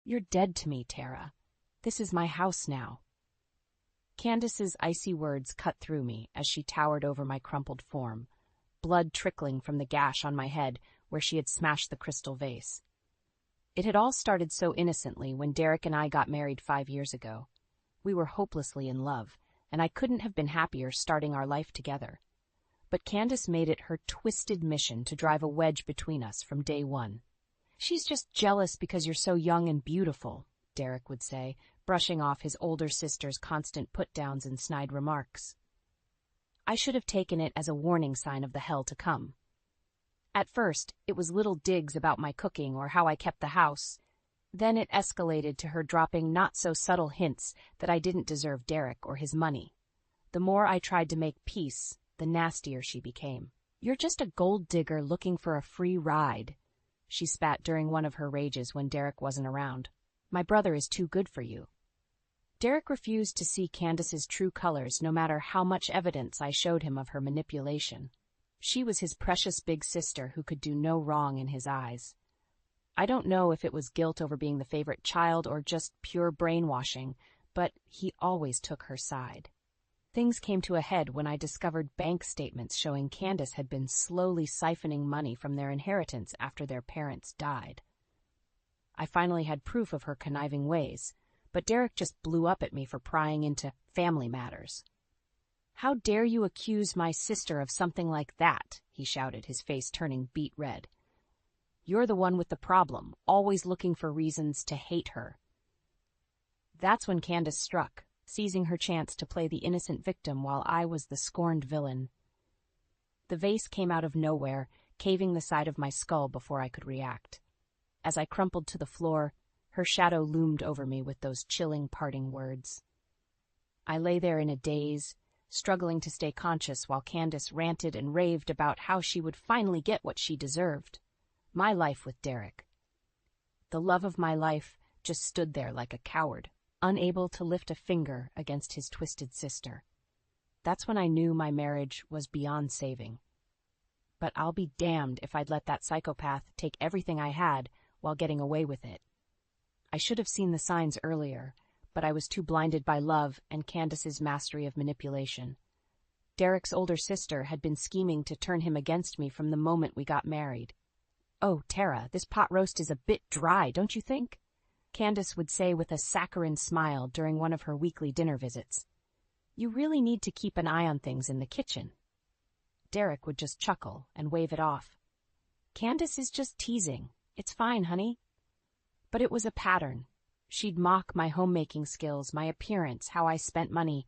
You're dead to me, Tara. This is my house now. Candace's icy words cut through me as she towered over my crumpled form, blood trickling from the gash on my head where she had smashed the crystal vase. It had all started so innocently when Derek and I got married 5 years ago. We were hopelessly in love, and I couldn't have been happier starting our life together. But Candace made it her twisted mission to drive a wedge between us from day one. "She's just jealous because you're so young and beautiful," Derek would say, brushing off his older sister's constant put-downs and snide remarks. I should have taken it as a warning sign of the hell to come. At first, it was little digs about my cooking or how I kept the house. Then it escalated to her dropping not-so-subtle hints that I didn't deserve Derek or his money. The more I tried to make peace, the nastier she became. "You're just a gold digger looking for a free ride," she spat during one of her rages when Derek wasn't around. "My brother is too good for you." Derek refused to see Candace's true colors no matter how much evidence I showed him of her manipulation. She was his precious big sister who could do no wrong in his eyes. I don't know if it was guilt over being the favorite child or just pure brainwashing, but he always took her side. Things came to a head when I discovered bank statements showing Candace had been slowly siphoning money from their inheritance after their parents died. I finally had proof of her conniving ways, but Derek just blew up at me for prying into family matters. "How dare you accuse my sister of something like that?" he shouted, his face turning beet red. "You're the one with the problem, always looking for reasons to hate her." That's when Candace struck, seizing her chance to play the innocent victim while I was the scorned villain. The vase came out of nowhere, caving the side of my skull before I could react. As I crumpled to the floor, her shadow loomed over me with those chilling parting words. I lay there in a daze, struggling to stay conscious while Candace ranted and raved about how she would finally get what she deserved. My life with Derek. The love of my life just stood there like a coward, unable to lift a finger against his twisted sister. That's when I knew my marriage was beyond saving. But I'll be damned if I'd let that psychopath take everything I had while getting away with it. I should have seen the signs earlier, but I was too blinded by love and Candace's mastery of manipulation. Derek's older sister had been scheming to turn him against me from the moment we got married. "Oh, Tara, this pot roast is a bit dry, don't you think?" Candace would say with a saccharine smile during one of her weekly dinner visits. "You really need to keep an eye on things in the kitchen." Derek would just chuckle and wave it off. "Candace is just teasing. It's fine, honey." But it was a pattern. She'd mock my homemaking skills, my appearance, how I spent money,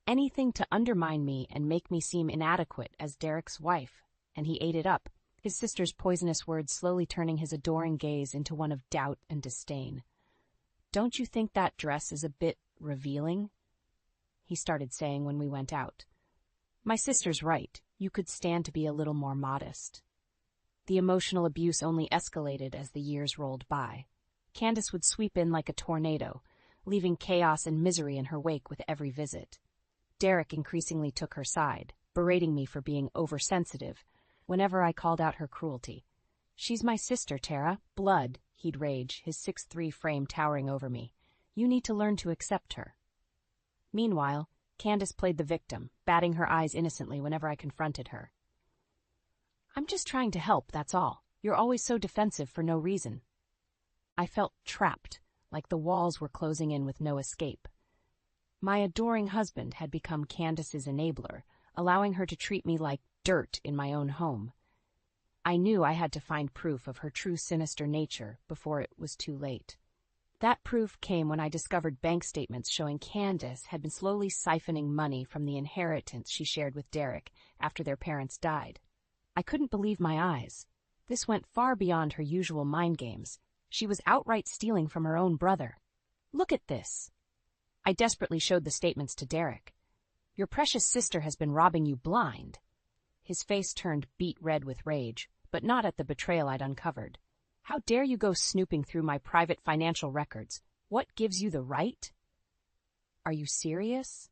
anything to undermine me and make me seem inadequate as Derek's wife, and he ate it up, his sister's poisonous words slowly turning his adoring gaze into one of doubt and disdain. "Don't you think that dress is a bit revealing?" he started saying when we went out. "My sister's right. You could stand to be a little more modest." The emotional abuse only escalated as the years rolled by. Candace would sweep in like a tornado, leaving chaos and misery in her wake with every visit. Derek increasingly took her side, berating me for being oversensitive whenever I called out her cruelty. "She's my sister, Tara. Blood," he'd rage, his 6'3" frame towering over me. "You need to learn to accept her." Meanwhile, Candace played the victim, batting her eyes innocently whenever I confronted her. "I'm just trying to help, that's all. You're always so defensive for no reason." I felt trapped, like the walls were closing in with no escape. My adoring husband had become Candace's enabler, allowing her to treat me like dirt in my own home. I knew I had to find proof of her true sinister nature before it was too late. That proof came when I discovered bank statements showing Candace had been slowly siphoning money from the inheritance she shared with Derek after their parents died. I couldn't believe my eyes. This went far beyond her usual mind games. She was outright stealing from her own brother. "Look at this." I desperately showed the statements to Derek. "Your precious sister has been robbing you blind." His face turned beet red with rage, but not at the betrayal I'd uncovered. "How dare you go snooping through my private financial records? What gives you the right?" "Are you serious?"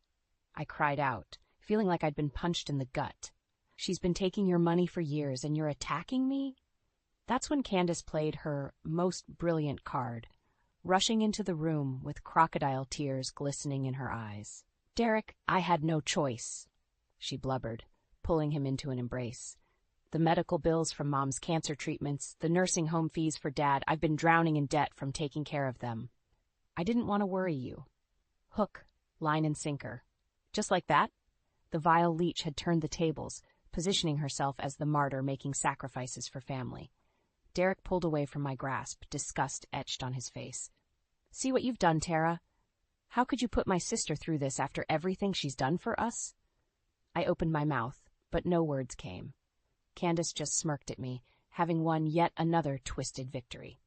I cried out, feeling like I'd been punched in the gut. "She's been taking your money for years and you're attacking me?" That's when Candace played her most brilliant card. rushing into the room with crocodile tears glistening in her eyes. "Derek, I had no choice," she blubbered, pulling him into an embrace. "The medical bills from Mom's cancer treatments, the nursing home fees for Dad, I've been drowning in debt from taking care of them. I didn't want to worry you." Hook, line and sinker. Just like that, the vile leech had turned the tables, positioning herself as the martyr making sacrifices for family. Derek pulled away from my grasp, disgust etched on his face. "See what you've done, Tara. How could you put my sister through this after everything she's done for us?" I opened my mouth, but no words came. Candace just smirked at me, having won yet another twisted victory.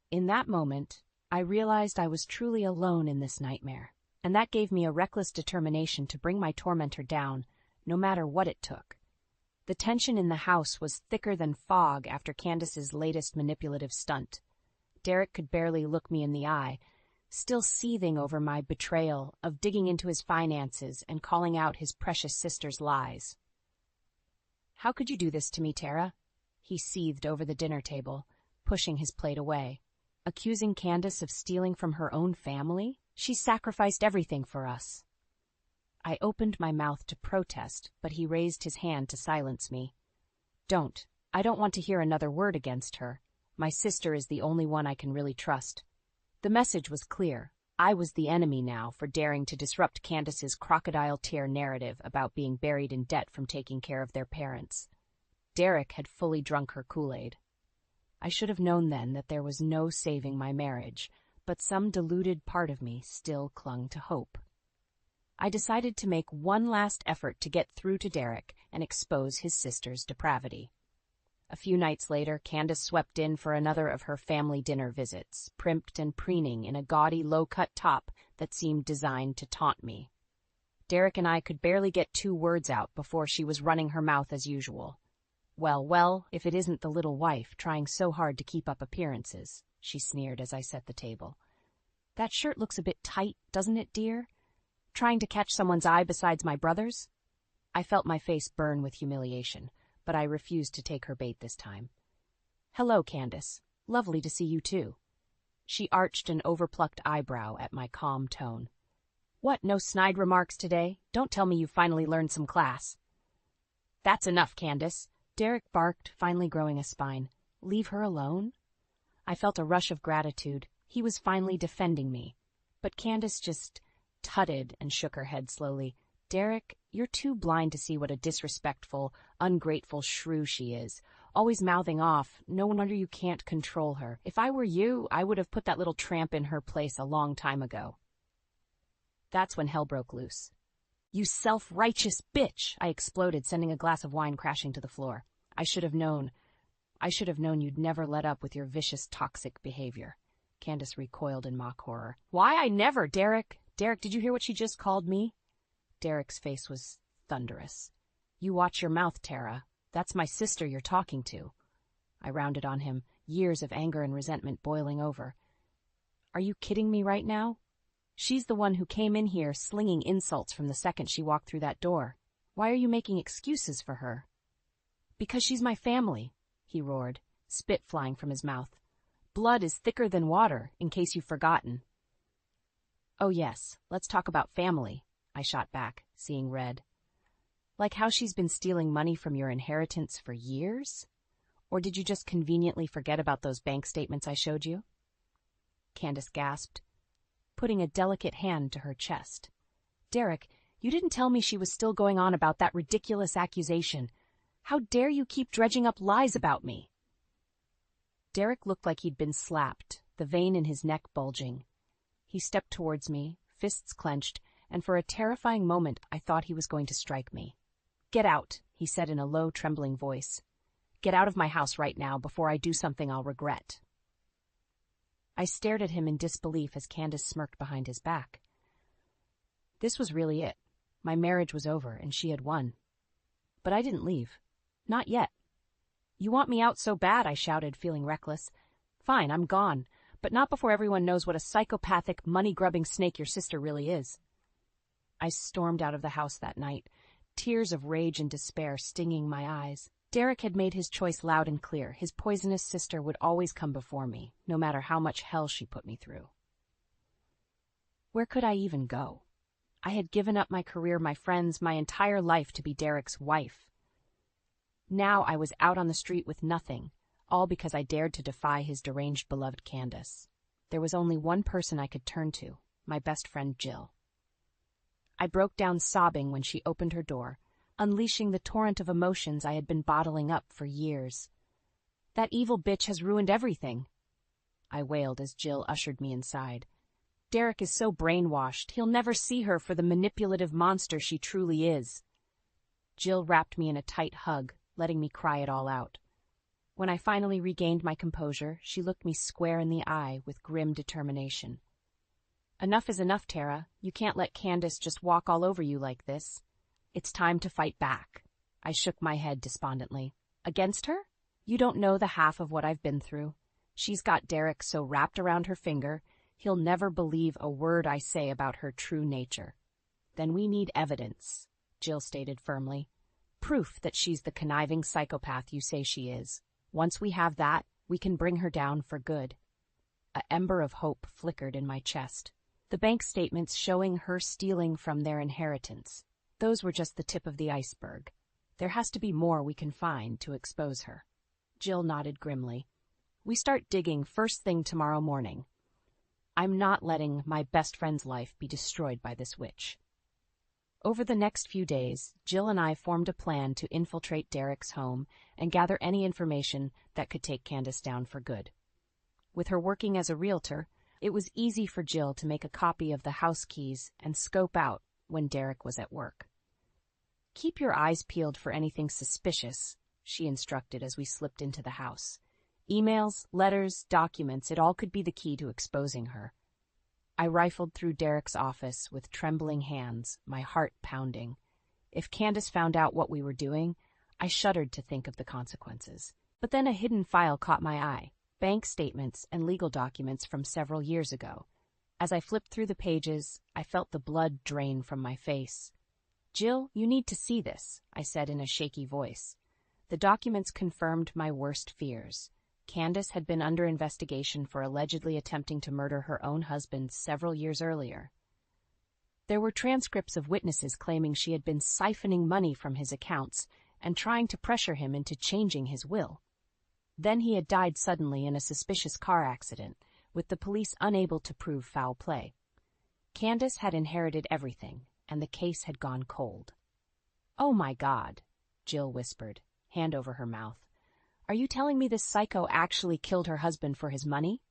In that moment, I realized I was truly alone in this nightmare, and that gave me a reckless determination to bring my tormentor down, no matter what it took. The tension in the house was thicker than fog after Candace's latest manipulative stunt. Derek could barely look me in the eye, still seething over my betrayal of digging into his finances and calling out his precious sister's lies. "How could you do this to me, Tara?" he seethed over the dinner table, pushing his plate away. "Accusing Candace of stealing from her own family? She sacrificed everything for us." I opened my mouth to protest, but he raised his hand to silence me. "Don't. I don't want to hear another word against her. My sister is the only one I can really trust." The message was clear. I was the enemy now for daring to disrupt Candace's crocodile tear narrative about being buried in debt from taking care of their parents. Derek had fully drunk her Kool-Aid. I should have known then that there was no saving my marriage, but some deluded part of me still clung to hope. I decided to make one last effort to get through to Derek and expose his sister's depravity. A few nights later, Candace swept in for another of her family dinner visits, primped and preening in a gaudy low-cut top that seemed designed to taunt me. Derek and I could barely get 2 words out before she was running her mouth as usual. Well, if it isn't the little wife trying so hard to keep up appearances," she sneered as I set the table. "That shirt looks a bit tight, doesn't it, dear? Trying to catch someone's eye besides my brother's?" I felt my face burn with humiliation, but I refused to take her bait this time. "Hello, Candace. Lovely to see you, too." She arched an overplucked eyebrow at my calm tone. "What, no snide remarks today? Don't tell me you finally learned some class." "That's enough, Candace," Derek barked, finally growing a spine. "Leave her alone?" I felt a rush of gratitude. He was finally defending me. But Candace just tutted and shook her head slowly. "Derek, you're too blind to see what a disrespectful, ungrateful shrew she is. Always mouthing off. No wonder you can't control her. If I were you, I would have put that little tramp in her place a long time ago." That's when hell broke loose. "You self-righteous bitch!" I exploded, sending a glass of wine crashing to the floor. I should have known you'd never let up with your vicious, toxic behavior." Candace recoiled in mock horror. "Why, I never, Derek! Derek, did you hear what she just called me?" Derek's face was thunderous. "You watch your mouth, Tara. That's my sister you're talking to." I rounded on him, years of anger and resentment boiling over. "Are you kidding me right now? She's the one who came in here slinging insults from the second she walked through that door. Why are you making excuses for her?" "Because she's my family," he roared, spit flying from his mouth. "Blood is thicker than water, in case you've forgotten." "Oh yes, let's talk about family," I shot back, seeing red. "Like how she's been stealing money from your inheritance for years? Or did you just conveniently forget about those bank statements I showed you?" Candace gasped, putting a delicate hand to her chest. "Derek, you didn't tell me she was still going on about that ridiculous accusation. How dare you keep dredging up lies about me?" Derek looked like he'd been slapped, the vein in his neck bulging. He stepped towards me, fists clenched, and for a terrifying moment I thought he was going to strike me. "Get out," he said in a low, trembling voice. "Get out of my house right now before I do something I'll regret." I stared at him in disbelief as Candace smirked behind his back. This was really it. My marriage was over, and she had won. But I didn't leave. Not yet. "You want me out so bad," I shouted, feeling reckless. "Fine, I'm gone, but not before everyone knows what a psychopathic, money-grubbing snake your sister really is." I stormed out of the house that night, tears of rage and despair stinging my eyes. Derek had made his choice loud and clear. His poisonous sister would always come before me, no matter how much hell she put me through. Where could I even go? I had given up my career, my friends, my entire life to be Derek's wife. Now I was out on the street with nothing, all because I dared to defy his deranged beloved Candace. There was only one person I could turn to, my best friend Jill. I broke down sobbing when she opened her door, unleashing the torrent of emotions I had been bottling up for years. "That evil bitch has ruined everything," I wailed as Jill ushered me inside. "Derek is so brainwashed, he'll never see her for the manipulative monster she truly is." Jill wrapped me in a tight hug, letting me cry it all out. When I finally regained my composure, she looked me square in the eye with grim determination. "Enough is enough, Tara. You can't let Candace just walk all over you like this. It's time to fight back." I shook my head despondently. "Against her? You don't know the half of what I've been through. She's got Derek so wrapped around her finger, he'll never believe a word I say about her true nature." "Then we need evidence," Jill stated firmly. "Proof that she's the conniving psychopath you say she is. Once we have that, we can bring her down for good." A ember of hope flickered in my chest. The bank statements showing her stealing from their inheritance. Those were just the tip of the iceberg. There has to be more we can find to expose her. Jill nodded grimly. "We start digging first thing tomorrow morning. I'm not letting my best friend's life be destroyed by this witch." Over the next few days, Jill and I formed a plan to infiltrate Derek's home and gather any information that could take Candace down for good. With her working as a realtor, it was easy for Jill to make a copy of the house keys and scope out when Derek was at work. "Keep your eyes peeled for anything suspicious," she instructed as we slipped into the house. "Emails, letters, documents, it all could be the key to exposing her." I rifled through Derek's office with trembling hands, my heart pounding. If Candace found out what we were doing, I shuddered to think of the consequences. But then a hidden file caught my eye, bank statements and legal documents from several years ago. As I flipped through the pages, I felt the blood drain from my face. "Jill, you need to see this," I said in a shaky voice. The documents confirmed my worst fears. Candace had been under investigation for allegedly attempting to murder her own husband several years earlier. There were transcripts of witnesses claiming she had been siphoning money from his accounts and trying to pressure him into changing his will. Then he had died suddenly in a suspicious car accident, with the police unable to prove foul play. Candace had inherited everything, and the case had gone cold. "Oh my God," Jill whispered, hand over her mouth. "Are you telling me this psycho actually killed her husband for his money?"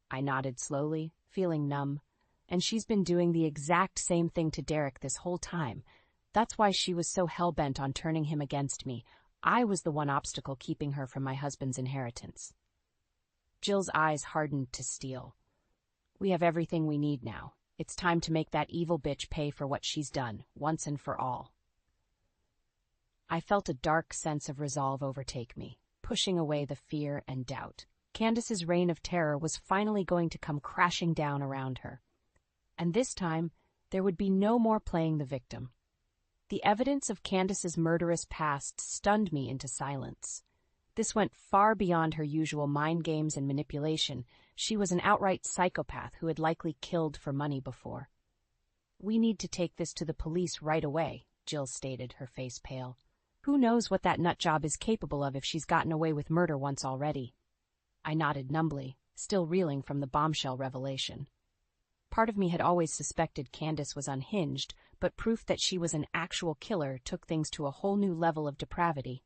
I nodded slowly, feeling numb. "And she's been doing the exact same thing to Derek this whole time. That's why she was so hell-bent on turning him against me. I was the one obstacle keeping her from my husband's inheritance." Jill's eyes hardened to steel. "We have everything we need now. It's time to make that evil bitch pay for what she's done, once and for all." I felt a dark sense of resolve overtake me, pushing away the fear and doubt. Candace's reign of terror was finally going to come crashing down around her. And this time, there would be no more playing the victim. The evidence of Candace's murderous past stunned me into silence. This went far beyond her usual mind games and manipulation. She was an outright psychopath who had likely killed for money before. "We need to take this to the police right away," Jill stated, her face pale. "Who knows what that nutjob is capable of if she's gotten away with murder once already?" I nodded numbly, still reeling from the bombshell revelation. Part of me had always suspected Candace was unhinged, but proof that she was an actual killer took things to a whole new level of depravity.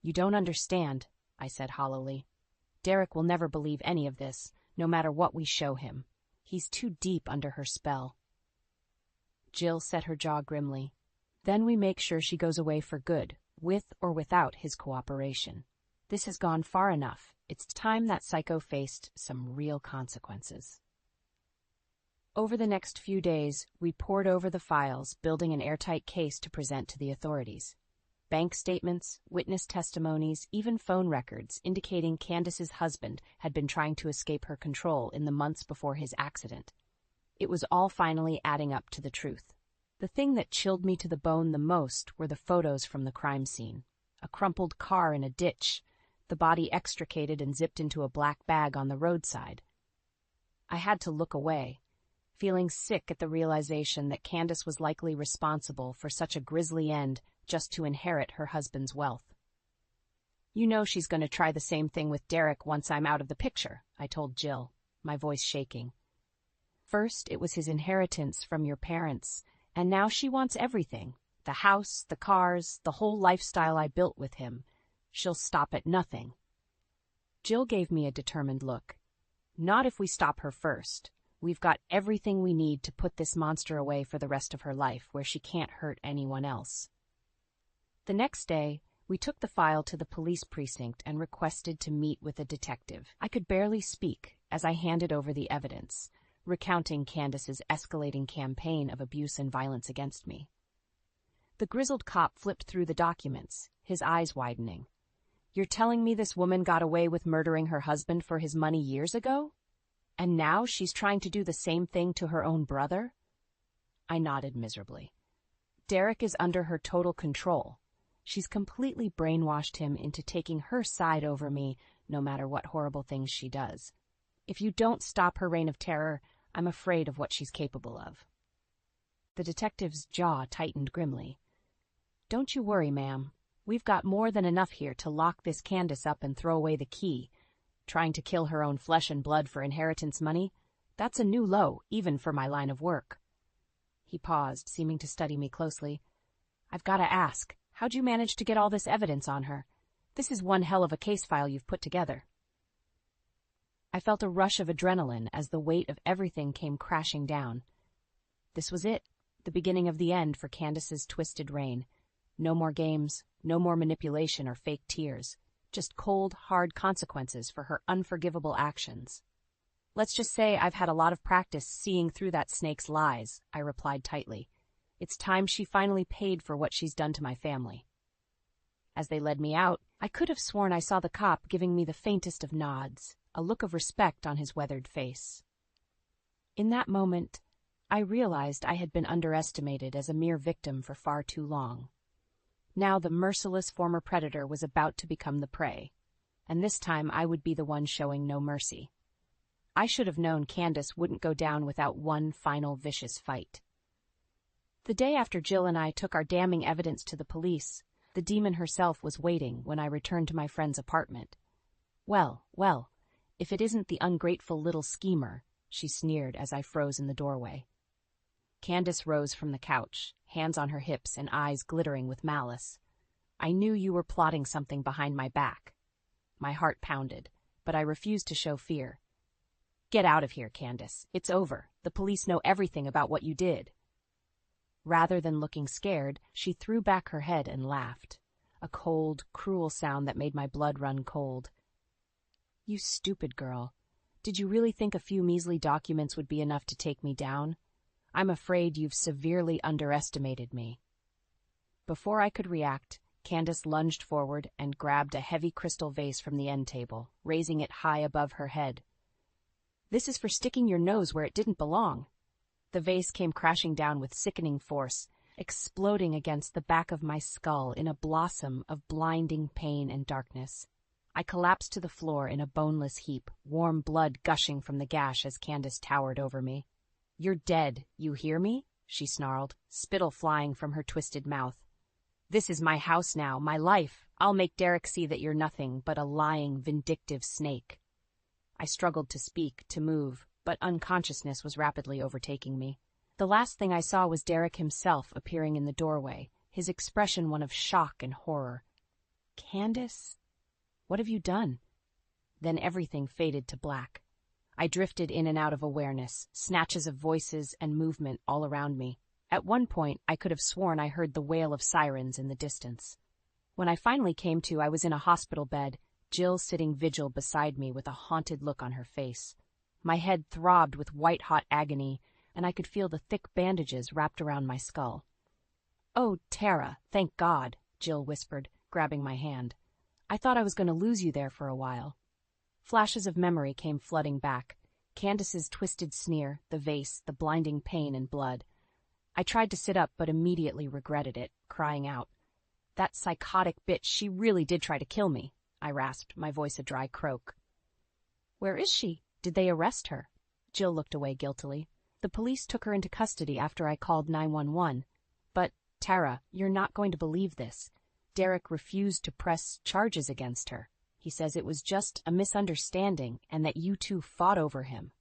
"You don't understand," I said hollowly. "Derek will never believe any of this, no matter what we show him. He's too deep under her spell." Jill set her jaw grimly. "Then we make sure she goes away for good, with or without his cooperation. This has gone far enough. It's time that psycho faced some real consequences." Over the next few days, we pored over the files, building an airtight case to present to the authorities. Bank statements, witness testimonies, even phone records indicating Candace's husband had been trying to escape her control in the months before his accident. It was all finally adding up to the truth. The thing that chilled me to the bone the most were the photos from the crime scene. a crumpled car in a ditch, the body extricated and zipped into a black bag on the roadside. I had to look away, feeling sick at the realization that Candace was likely responsible for such a grisly end just to inherit her husband's wealth. "You know she's going to try the same thing with Derek once I'm out of the picture," I told Jill, my voice shaking. "First, it was his inheritance from your parents, and now she wants everything. The house, the cars, the whole lifestyle I built with him. She'll stop at nothing." Jill gave me a determined look. "Not if we stop her first. We've got everything we need to put this monster away for the rest of her life, where she can't hurt anyone else." The next day, we took the file to the police precinct and requested to meet with a detective. I could barely speak as I handed over the evidence, recounting Candace's escalating campaign of abuse and violence against me. The grizzled cop flipped through the documents, his eyes widening. "You're telling me this woman got away with murdering her husband for his money years ago? And now she's trying to do the same thing to her own brother?" I nodded miserably. "Derek is under her total control. She's completely brainwashed him into taking her side over me, no matter what horrible things she does. If you don't stop her reign of terror, I'm afraid of what she's capable of." The detective's jaw tightened grimly. "Don't you worry, ma'am. We've got more than enough here to lock this Candace up and throw away the key. Trying to kill her own flesh and blood for inheritance money? That's a new low, even for my line of work." He paused, seeming to study me closely. "I've got to ask, how'd you manage to get all this evidence on her? This is one hell of a case file you've put together." I felt a rush of adrenaline as the weight of everything came crashing down. This was it, the beginning of the end for Candace's twisted reign. No more games, no more manipulation or fake tears. Just cold, hard consequences for her unforgivable actions. "Let's just say I've had a lot of practice seeing through that snake's lies," I replied tightly. "It's time she finally paid for what she's done to my family." As they led me out, I could have sworn I saw the cop giving me the faintest of nods, a look of respect on his weathered face. In that moment, I realized I had been underestimated as a mere victim for far too long. Now the merciless former predator was about to become the prey, and this time I would be the one showing no mercy. I should have known Candace wouldn't go down without one final vicious fight. The day after Jill and I took our damning evidence to the police, the demon herself was waiting when I returned to my friend's apartment. Well, if it isn't the ungrateful little schemer," she sneered as I froze in the doorway. Candace rose from the couch, hands on her hips and eyes glittering with malice. "I knew you were plotting something behind my back." My heart pounded, but I refused to show fear. "Get out of here, Candace. It's over. The police know everything about what you did." Rather than looking scared, she threw back her head and laughed, a cold, cruel sound that made my blood run cold. "You stupid girl. Did you really think a few measly documents would be enough to take me down? I'm afraid you've severely underestimated me." Before I could react, Candace lunged forward and grabbed a heavy crystal vase from the end table, raising it high above her head. "This is for sticking your nose where it didn't belong." The vase came crashing down with sickening force, exploding against the back of my skull in a blossom of blinding pain and darkness. I collapsed to the floor in a boneless heap, warm blood gushing from the gash as Candace towered over me. "You're dead, you hear me?" she snarled, spittle flying from her twisted mouth. "This is my house now, my life. I'll make Derek see that you're nothing but a lying, vindictive snake." I struggled to speak, to move, but unconsciousness was rapidly overtaking me. The last thing I saw was Derek himself appearing in the doorway, his expression one of shock and horror. "Candace? What have you done?" Then everything faded to black. I drifted in and out of awareness, snatches of voices and movement all around me. At one point, I could have sworn I heard the wail of sirens in the distance. When I finally came to, I was in a hospital bed, Jill sitting vigil beside me with a haunted look on her face. My head throbbed with white-hot agony, and I could feel the thick bandages wrapped around my skull. "Oh, Tara, thank God," Jill whispered, grabbing my hand. "I thought I was going to lose you there for a while." Flashes of memory came flooding back. Candace's twisted sneer, the vase, the blinding pain and blood. I tried to sit up but immediately regretted it, crying out, That psychotic bitch, she really did try to kill me, I rasped, my voice a dry croak. Where is she? Did they arrest her? Jill looked away guiltily. The police took her into custody after I called 911. But, Tara, you're not going to believe this. Derek refused to press charges against her. He says it was just a misunderstanding and that you two fought over him.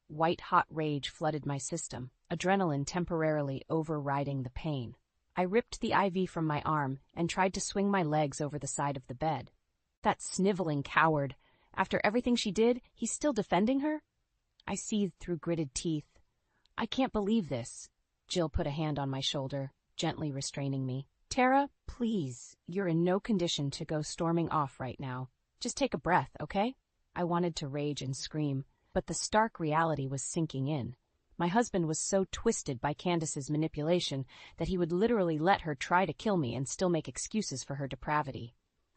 White-hot rage flooded my system, adrenaline temporarily overriding the pain. I ripped the IV from my arm and tried to swing my legs over the side of the bed. That sniveling coward. After everything she did, he's still defending her? I seethed through gritted teeth. I can't believe this. Jill put a hand on my shoulder, gently restraining me. Tara, please, you're in no condition to go storming off right now. Just take a breath, okay? I wanted to rage and scream, but the stark reality was sinking in. My husband was so twisted by Candace's manipulation that he would literally let her try to kill me and still make excuses for her depravity.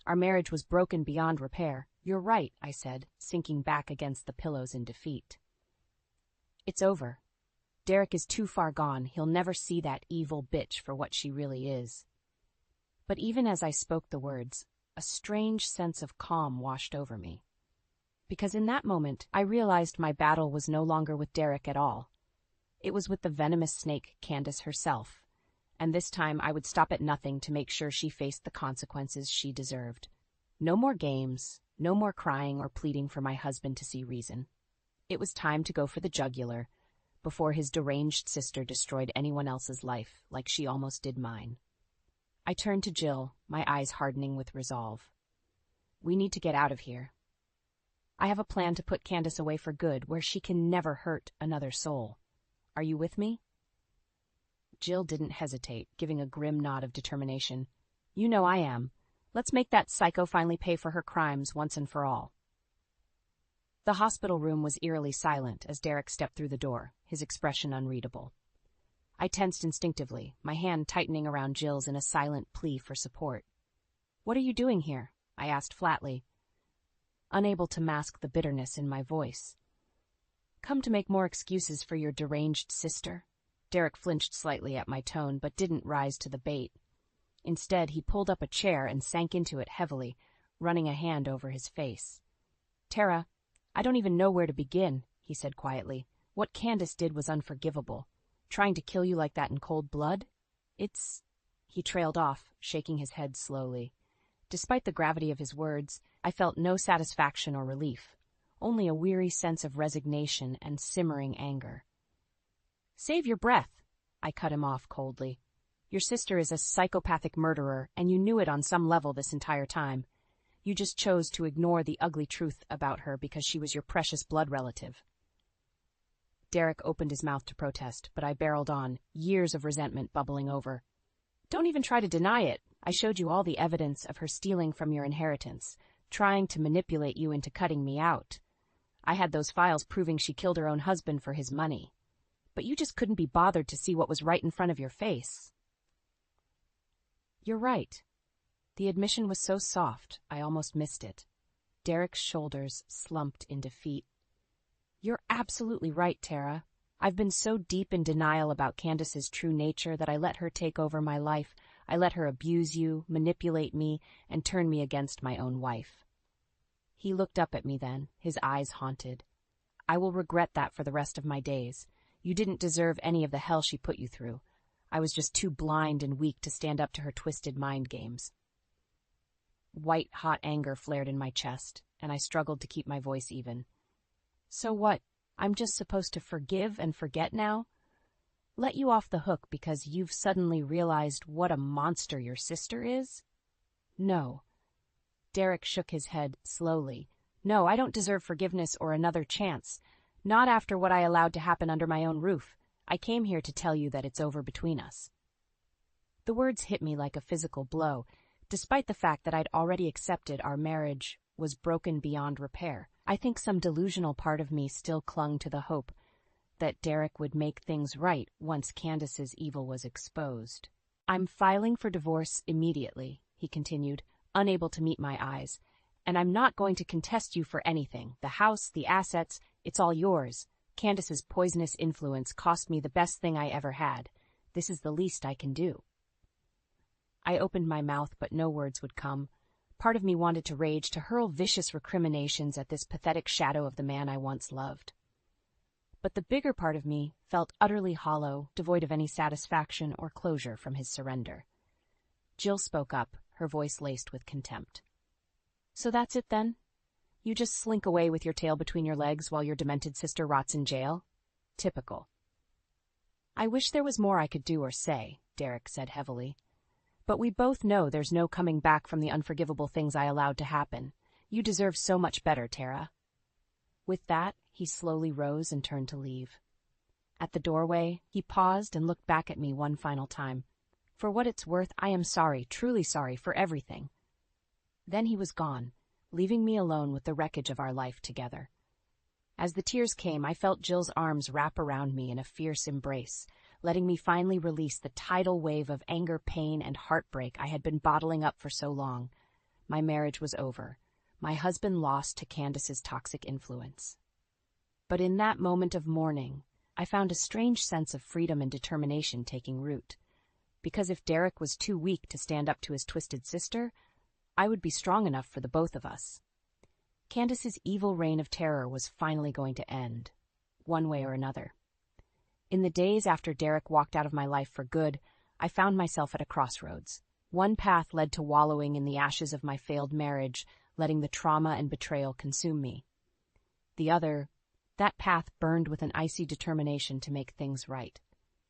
Our marriage was broken beyond repair. You're right, I said, sinking back against the pillows in defeat. It's over. Derek is too far gone. He'll never see that evil bitch for what she really is. But even as I spoke the words, a strange sense of calm washed over me. Because in that moment, I realized my battle was no longer with Derek at all. It was with the venomous snake, Candace herself, and this time I would stop at nothing to make sure she faced the consequences she deserved. No more games, no more crying or pleading for my husband to see reason. It was time to go for the jugular, before his deranged sister destroyed anyone else's life like she almost did mine. I turned to Jill, my eyes hardening with resolve. We need to get out of here. I have a plan to put Candace away for good, where she can never hurt another soul. Are you with me? Jill didn't hesitate, giving a grim nod of determination. You know I am. Let's make that psycho finally pay for her crimes once and for all. The hospital room was eerily silent as Derek stepped through the door, his expression unreadable. I tensed instinctively, my hand tightening around Jill's in a silent plea for support. What are you doing here? I asked flatly, unable to mask the bitterness in my voice. Come to make more excuses for your deranged sister? Derek flinched slightly at my tone, but didn't rise to the bait. Instead, he pulled up a chair and sank into it heavily, running a hand over his face. Tara, I don't even know where to begin, he said quietly. What Candace did was unforgivable. Trying to kill you like that in cold blood? He trailed off, shaking his head slowly. Despite the gravity of his words, I felt no satisfaction or relief, only a weary sense of resignation and simmering anger. Save your breath, I cut him off coldly. Your sister is a psychopathic murderer, and you knew it on some level this entire time. You just chose to ignore the ugly truth about her because she was your precious blood relative. Derek opened his mouth to protest, but I barreled on, years of resentment bubbling over. Don't even try to deny it. I showed you all the evidence of her stealing from your inheritance, trying to manipulate you into cutting me out. I had those files proving she killed her own husband for his money. But you just couldn't be bothered to see what was right in front of your face. You're right. The admission was so soft, I almost missed it. Derek's shoulders slumped in defeat. You're absolutely right, Tara. I've been so deep in denial about Candace's true nature that I let her take over my life. I let her abuse you, manipulate me, and turn me against my own wife. He looked up at me then, his eyes haunted. I will regret that for the rest of my days. You didn't deserve any of the hell she put you through. I was just too blind and weak to stand up to her twisted mind games. White-hot anger flared in my chest, and I struggled to keep my voice even. So what? I'm just supposed to forgive and forget now? Let you off the hook because you've suddenly realized what a monster your sister is? No. Derek shook his head slowly. No, I don't deserve forgiveness or another chance. Not after what I allowed to happen under my own roof. I came here to tell you that it's over between us. The words hit me like a physical blow, despite the fact that I'd already accepted our marriage was broken beyond repair. I think some delusional part of me still clung to the hope that Derek would make things right once Candace's evil was exposed. I'm filing for divorce immediately, he continued, unable to meet my eyes, and I'm not going to contest you for anything. The house, the assets, it's all yours. Candace's poisonous influence cost me the best thing I ever had. This is the least I can do. I opened my mouth, but no words would come. Part of me wanted to rage, to hurl vicious recriminations at this pathetic shadow of the man I once loved. But the bigger part of me felt utterly hollow, devoid of any satisfaction or closure from his surrender. Jill spoke up, her voice laced with contempt. "So that's it then? You just slink away with your tail between your legs while your demented sister rots in jail? Typical." "I wish there was more I could do or say," Derek said heavily. "But we both know there's no coming back from the unforgivable things I allowed to happen. You deserve so much better, Tara." With that, he slowly rose and turned to leave. At the doorway, he paused and looked back at me one final time. "For what it's worth, I am sorry, truly sorry, for everything." Then he was gone, leaving me alone with the wreckage of our life together. As the tears came, I felt Jill's arms wrap around me in a fierce embrace, letting me finally release the tidal wave of anger, pain, and heartbreak I had been bottling up for so long. My marriage was over. My husband lost to Candace's toxic influence. But in that moment of mourning, I found a strange sense of freedom and determination taking root. Because if Derek was too weak to stand up to his twisted sister, I would be strong enough for the both of us. Candace's evil reign of terror was finally going to end, one way or another. In the days after Derek walked out of my life for good, I found myself at a crossroads. One path led to wallowing in the ashes of my failed marriage, letting the trauma and betrayal consume me. The other, that path burned with an icy determination to make things right.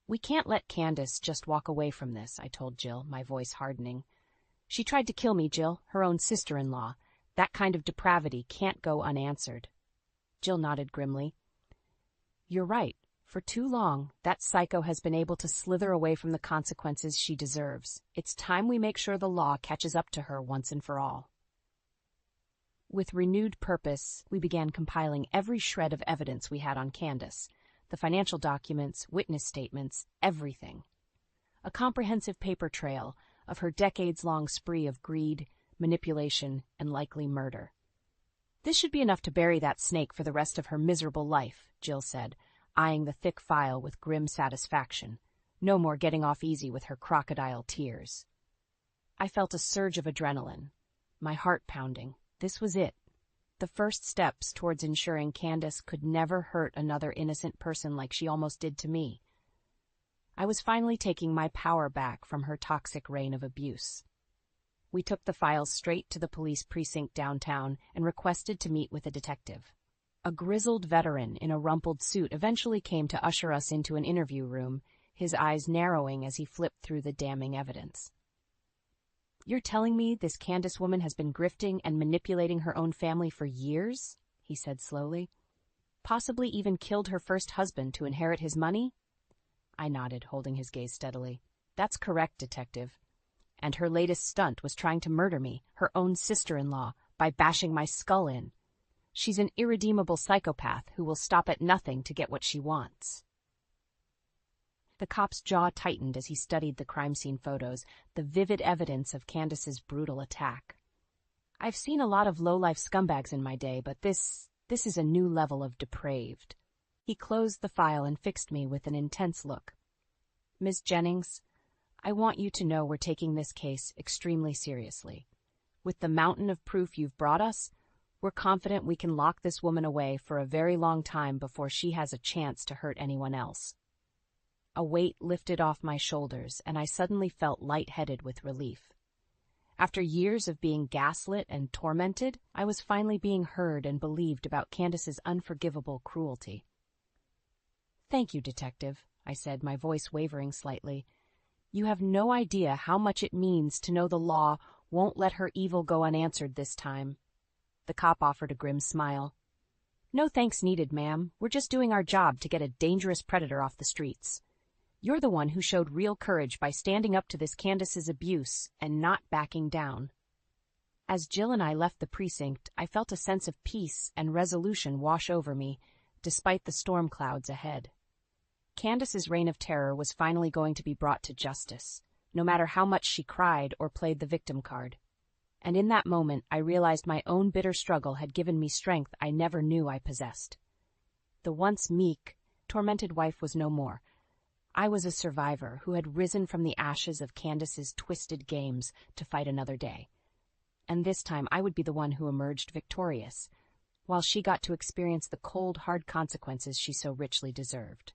"We can't let Candace just walk away from this," I told Jill, my voice hardening. "She tried to kill me, Jill, her own sister-in-law. That kind of depravity can't go unanswered." Jill nodded grimly. "You're right. For too long, that psycho has been able to slither away from the consequences she deserves. It's time we make sure the law catches up to her once and for all." With renewed purpose, we began compiling every shred of evidence we had on Candace. The financial documents, witness statements, everything. A comprehensive paper trail of her decades-long spree of greed, manipulation, and likely murder. "This should be enough to bury that snake for the rest of her miserable life," Jill said, eyeing the thick file with grim satisfaction. No more getting off easy with her crocodile tears. I felt a surge of adrenaline, my heart pounding. This was it. The first steps towards ensuring Candace could never hurt another innocent person like she almost did to me. I was finally taking my power back from her toxic reign of abuse. We took the files straight to the police precinct downtown and requested to meet with a detective. A grizzled veteran in a rumpled suit eventually came to usher us into an interview room, his eyes narrowing as he flipped through the damning evidence. "You're telling me this Candace woman has been grifting and manipulating her own family for years?" he said slowly. "Possibly even killed her first husband to inherit his money?" I nodded, holding his gaze steadily. "That's correct, Detective. And her latest stunt was trying to murder me, her own sister-in-law, by bashing my skull in. She's an irredeemable psychopath who will stop at nothing to get what she wants." The cop's jaw tightened as he studied the crime scene photos, the vivid evidence of Candace's brutal attack. "I've seen a lot of low-life scumbags in my day, but this is a new level of depraved." He closed the file and fixed me with an intense look. "Ms. Jennings, I want you to know we're taking this case extremely seriously. With the mountain of proof you've brought us, we're confident we can lock this woman away for a very long time before she has a chance to hurt anyone else." A weight lifted off my shoulders, and I suddenly felt lightheaded with relief. After years of being gaslit and tormented, I was finally being heard and believed about Candace's unforgivable cruelty. "Thank you, Detective," I said, my voice wavering slightly. "You have no idea how much it means to know the law won't let her evil go unanswered this time." The cop offered a grim smile. "No thanks needed, ma'am. We're just doing our job to get a dangerous predator off the streets. You're the one who showed real courage by standing up to this Candace's abuse and not backing down." As Jill and I left the precinct, I felt a sense of peace and resolution wash over me, despite the storm clouds ahead. Candace's reign of terror was finally going to be brought to justice, no matter how much she cried or played the victim card. And in that moment, I realized my own bitter struggle had given me strength I never knew I possessed. The once meek, tormented wife was no more. I was a survivor who had risen from the ashes of Candace's twisted games to fight another day. And this time I would be the one who emerged victorious, while she got to experience the cold, hard consequences she so richly deserved.